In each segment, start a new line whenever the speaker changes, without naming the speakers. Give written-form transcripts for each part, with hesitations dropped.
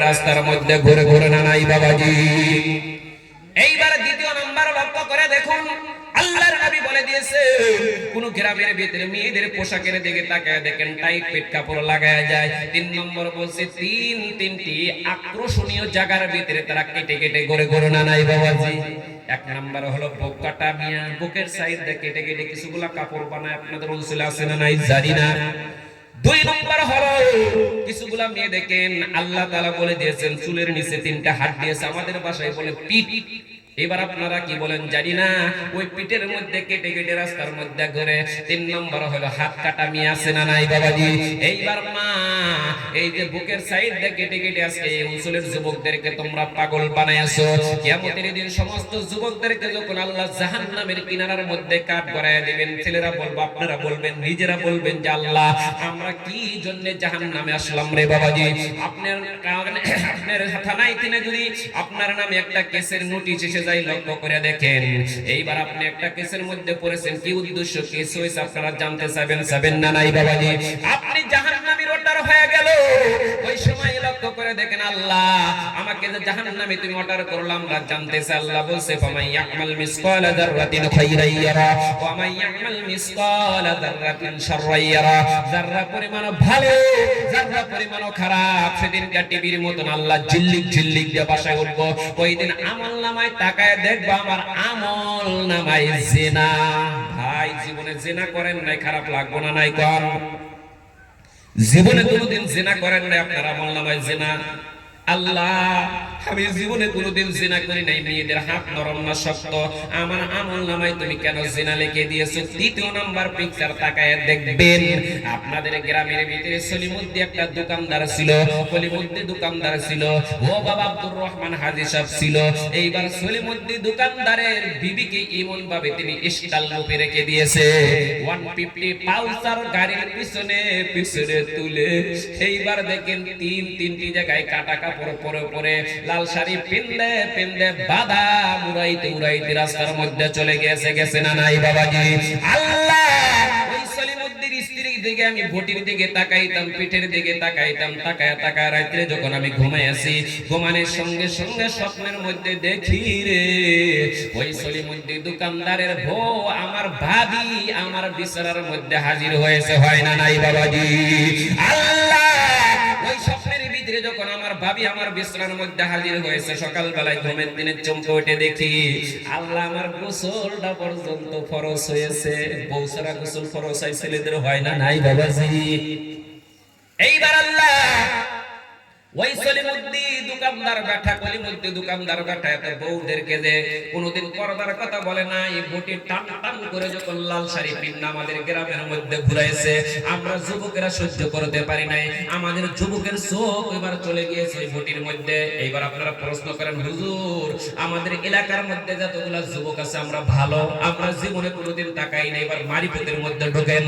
রাস্তার মধ্যে ঘুরে ঘুরে না নাই বাবাজি। এইবার দ্বিতীয় নাম্বার লক্ষ্য করে দেখুন, আল্লাহর নবী বলে দিয়েছে কোন গ্রামের ভিতরে মেয়েদের পোশাকের দিকে তাকায় দেখেন টাইট পেট কাপড় লাগায় যায়। 3 নম্বর বলছে তিনটি আকর্ষণীয় জায়গার ভিতরে তারা কেটে কেটে ঘুরে ঘুরে না নাই বাবাজি। 1 নাম্বার হলো বুক কাটা মিয়া, বুকের সাইড দিয়ে কেটে কেটে কিছুগুলা কাপড় বানায়, আপনাদের রসুল আছে না নাই জানি না। 2 নম্বর হলো কিছুগুলা মেয়ে দেখেন আল্লাহ তাআলা বলে দিয়েছেন চুলের নিচে 3টা হাত দিয়েছে, আমাদের ভাষায় বলে পিঠ। এবার আপনারা কি বলেন জানি না, ওই পিঠের মধ্যে কেটে কেটে রাস্তার মধ্যে ঘুরে। 3 নম্বর হলো হাত কাটা মেয়ে আছে না নাই বাবাজি। এইবার মা এই যে বুকের সাইড দিয়ে কেটে কেটে আজকে এই অঞ্চলের যুবকদেরকে তোমরা পাগল বানাইছো। কিয়ামতের দিন সমস্ত যুবকদেরকে যখন আল্লাহ জাহান্নামের কিনারার মধ্যে কাট গড়ায় দিবেন, ছেলেরা বলবো, আপনারা বলবেন, নিজেরা বলবেন যে আল্লাহ আমরা কি জন্য জাহান্নামে আসলাম রে বাবাজি। আপনার থানায় কিনে যদি আপনার নামে একটা কেসের নোটিশ এসে যাই, লক্ষ্য করে দেখেন এইবার আপনি একটা কেসের মধ্যে পড়েছেন, কি উদ্দেশ্য কেস হয়েছে আপনারা জানতে চাবেন না নাই বাবাজি। আপনি জাহান্নামীর অর্ডার হয়ে গেল, ওই সময় লক্ষ্য করে দেখেন আল্লাহ আমাকে যে জাহান্নামে তুমি অর্ডার করলাম আমরা জানতে চাই। আল্লাহ বলছে ফামান ইয়ামাল মিসকালা যাররাতিন খায়রান ইয়ারা ওয়া মান ইয়ামাল মিসকালা যাররাতিন শাররান ইয়ারা। যাররা পরিমাণ ভালো, যাররা পরিমাণ খারাপ, সেদিন টিভির মতন আল্লাহ ঝিল্লিক ঝিল্লিক দিয়ে বাসায় উঠবো। ওই দিন আমল নামায় তাকায় দেখবো আমার আমল নামায় জিনা। ভাই জীবনে জিনা করেন নাই, খারাপ লাগবো না নাই কোন? জীবনে কোনোদিন জিনা করেন নাই, আপনার আমল নামায় জিনা। আল্লাহ আমি জীবনে কোনোদিন জিনা করি নাই, মেয়েদের হাত নরম না শক্ত, আমার আমল নামায় তুমি কেন জিনা লিখে দিয়েছো? 3 নাম্বার পিকচার তাকায় দেখবেন আপনাদের গ্রামের ভিতরে সলিমুদ্দি একটা দোকানদার ছিল, সলিমুদ্দি দোকানদার ছিল, ও বাবা আব্দুর রহমান হাজী সাহেব ছিল। এইবার সলিমুদ্দি দোকানদারের বিবিকে এমন ভাবে তিনি স্টাইল রূপে রেখে দিয়েছে, 150 পালসার গাড়ির পিছনে পিছনে তুলে। এইবার দেখেন তিনটি জায়গায় কাটা কাপড় পরে পরে লাল শাড়ি পিন্দে বাধা উড়াইতে রাস্তার মধ্যে চলে গেছে না নাই বাবাজি। আল্লাহ ওই সলিমুদ্দির স্ত্রীর দিকে আমি ভটির দিকে তাকাইতাম, পিঠের দিকে তাকাইতাম, তাকায় রাত্রে যখন আমি ঘুমাই আছি, ঘুমানোর সঙ্গে সঙ্গে স্বপ্নের মধ্যে দেখি রে ওই সলিমুদ্দি দোকানদারের বউ আমার ভাবি আমার বিছানার মধ্যে হাজির হয়েছে, হয় না নাই বাবাজি। আল্লাহ ওই স্বপ্নের ভিতরে যখন আমার ভাবি আমার বিছানার মধ্যে হাজির হয়েছে, সকাল বেলায় ঘুমের দিনে চমকে উঠে দেখি আল্লাহ আমার গোসলটা পর্যন্ত ফরজ হয়েছে। বউ ছাড়া গোসল ফরজ হয়, ছেলেদের হয় না নাই বাবাজি। এইবার আল্লাহ ওই সলিমুদ্দি দোকানদার ব্যাটা, কলিমুদ্দি দোকানদার ব্যাটা এত বউদেরকে যে কোনোদিন করবার কথা বলে নাই, বটি টান টান করে যখন লাল শাড়ি পিন্না আমাদের গ্রামের মধ্যে ঘুরাইছে, আমরা যুবকেরা সহ্য করতে পারি নাই, আমাদের যুবকের চোখ এবার চলে গিয়েছে ওই বটির মধ্যে। এইবার আপনারা প্রশ্ন করেন হুজুর আমাদের এলাকার মধ্যে যতগুলা যুবক আছে আমরা ভালো, আমরা জীবনে কোনোদিন তাকাই নাই, এবার মারিফতের মধ্যে ঢোকেন।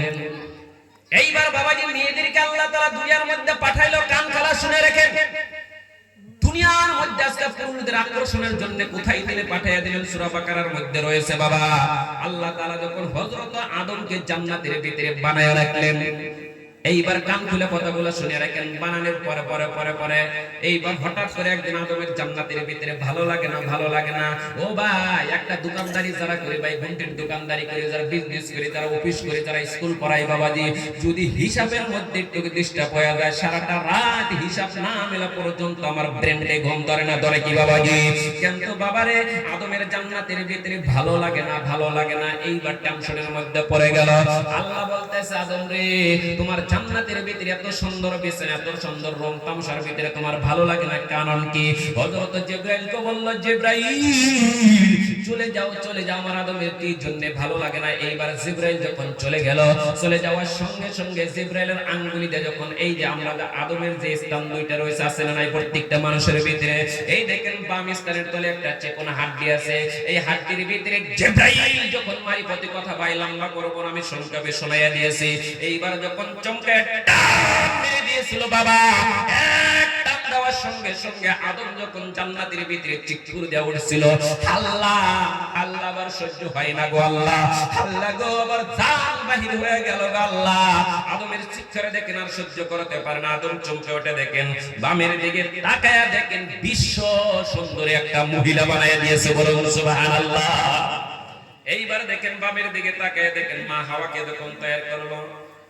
এইবার বাবাজি মেয়েদেরকে আল্লাহ তাআলা দুনিয়ার মধ্যে পাঠাইলো, কান খালা শুনে রাখেন। দুনিয়ার মধ্যে আজকে পুরুষদের আকর্ষণের জন্য কোথায় দিলে পাঠিয়ে দিলেন, সূরা বাকারার মধ্যে রয়েছে বাবা। আল্লাহ তাআলা যখন হযরত আদমকে জান্নাতের ভিতরে বানায় রাখলেন, এইবার কান খুলে কথাগুলো শুনে রাখেন, বানানোর পরে পরে পরে পরে এইবার হঠাৎ করে একদিন আদমের জান্নাতের ভিতরে ভালো লাগে না। ও ভাই একটা দোকানদারি যারা করে, ভাই ঘন্টির দোকানদারি করে, যারা বিজনেস করে, যারা অফিস করে, যারা স্কুল পড়ায় বাবাজি, যদি হিসাবের মধ্যে একটু ডিস্টার্ব হয়ে যায়, সারাটা রাত হিসাব না মেলা পর্যন্ত আমার ব্রেনে ঘুম ধরে না। ধরে কি বাবাজি? কিন্তু বাবারে আদমের জান্নাতের ভিতরে ভালো লাগে না, এইবার টেনশনের মধ্যে পড়ে গেল। আল্লাহ বলতেছে আদম রে তোমার জান্নাতের ভিতরে এত সুন্দর বিছানা, এত সুন্দর রং তামশার ভিতরে তোমার ভালো লাগে না, কারণ কি? হযরত জিবরাইলকে বলল জিবরাইল চলে যাও আমার আদমের কি জন্য ভালো লাগে না। এইবার জিবরাইল যখন চলে গেল, চলে যাওয়ার সঙ্গে সঙ্গে জিবরাইলের আঙ্গুলি দিয়ে যখন এই যে আমরা আদমের যে স্থান দুইটা রয়েছে আছে না নাই প্রত্যেকটা মানুষের ভিতরে, এই দেখেন বাম স্থানের তলে একটা চেকোনা হাড্ডি আছে, এই হাড্ডির ভিতরে জিবরাইল যখন মারিফতি কথা বাইলাম না করব আমি সংক্ষেপে শোনাইয়া দিয়েছি। এইবার যখন চমকে টান মেরে দিয়েছিল বাবা। এক টান দেওয়ার সঙ্গে সঙ্গে আদম যখন জান্নাতের ভিতরে চিৎকার দেওয়া উঠছিল, আল্লাহ আল্লাহ আবার সহ্য হয় না গো আল্লাহ, আল্লাহ গো আবার জান বাহির হয়ে গেল গো আল্লাহ। আদমের চিৎকারে দেখেন আর সহ্য করতে পারে না, আদম চমকে ওঠে, দেখেন বামের দিকে তাকায়া দেখেন বিশ্ব সুন্দরী একটা মহিলা বানায় দিয়েছে, বলুন সুবহানাল্লাহ। এইবার দেখেন বামের দিকে তাকায় দেখেন মা হাওয়াকে যখন তৈরি করলো,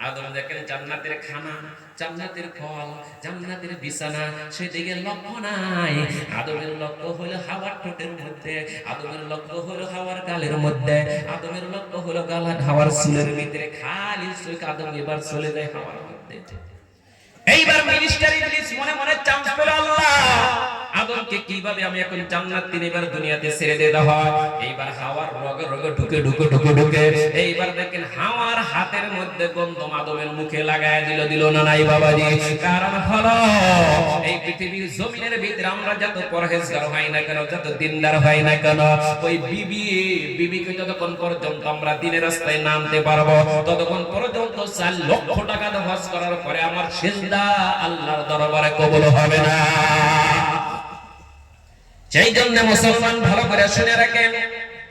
আদম দেখেন জান্নাতের খানা, জান্নাতের ফল, জান্নাতের বিছানা, সেদিকে লক্ষ্য নাই। আদমের লক্ষ্য হলো হাওয়ার ঠোঁটের মধ্যে, আদমের লক্ষ্য হলো হাওয়ার গালের মধ্যে, আদমের লক্ষ্য হলো গালার হাওয়ার চুলের ভিতরে, খালি চোখ আদম এবার চলে যায় হাওয়ার মধ্যে। এইবার মিনিস্টার ইবলিস মনে মনে চান্স পেল, আল্লাহ আদমকে কিভাবে আমি এখন জান্নাত থেকে এবার দুনিয়াতে ছেড়ে দিতে হয়। এইবার হাওয়ার রগে রগে ঢুকে ঢুকে ঢুকে ঢুকে এইবার দেখেন হাওয়ার হাতের মধ্যে গন্ধম আদমের মুখে লাগায় দিল না নাই বাবাজি। কারণ হলো এই পৃথিবীর জমিনের ভিতরে আমরা যত পরহেজগার হয় না কেন, যত দিনদার হয় না কেন, ওই বিবিকে যতক্ষণ পর্যন্ত আমরা দিনের রাস্তায় নামতে পারবো ততক্ষণ পর্যন্ত 4 লক্ষ টাকা হজ করার পরে আমার সিজদা আল্লাহর দরবারে কবুল হবে না। সেই জন্য মুসলমান ভালো করে শুনে রাখেন,